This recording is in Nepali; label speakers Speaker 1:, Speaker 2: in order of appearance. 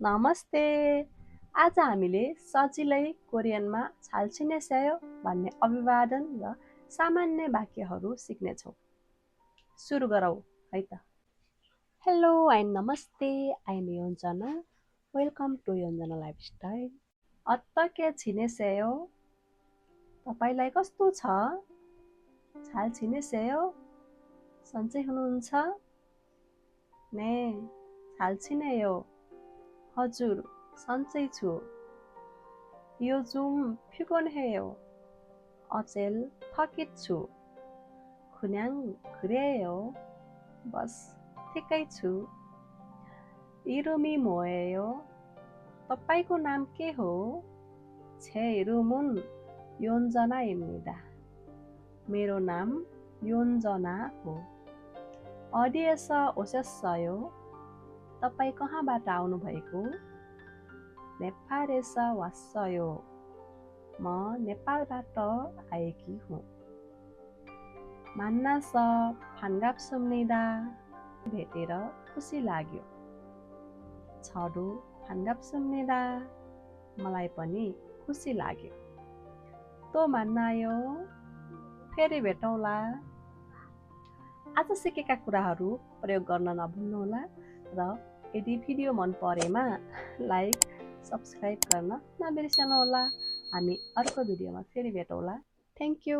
Speaker 1: नमस्ते। आज हामीले सजिलै कोरियनमा छाल्छिने स्यायो भन्ने अभिवादन र सामान्य वाक्यहरू सिक्नेछौँ। सुरु गरौँ है त। हेलो एन्ड नमस्ते। I am Yonjana. Welcome to Yonjana lifestyle. अत्तके छिनेसेयो। तपाईलाई कस्तो छ? छाल्छिनेसेयो। सन्चै हुनुहुन्छ? ने छाल्छिनेयो। हजुर सन्चै छु। 요즘 피곤해요. 어젠 थकित छु. 그냥 그래요. बस ठिकै छु. 이름이 뭐예요? तपाईको नाम के हो? 제 이름은 योन्जना입니다. मेरो नाम योन्जना हो. 어디에서 오셨어요? तपाईँ कहाँबाट आउनुभएको? नेपाल에서 왔어요. म नेपालबाट आएकी हुँ. 만나서 반갑습니다. भेटेर खुसी लाग्यो. 저도 반갑습니다. मलाई पनि खुसी लाग्यो. तो 만나요. फेरि भेटौँला. आज सिकेका कुराहरू प्रयोग गर्न नभुल्नुहोला र यदि भिडियो मन परेमा लाइक सब्स्क्राइब गर्न नबिर्सनुहोला. हामी अर्को भिडियोमा फेरि भेटौँला. Thank you.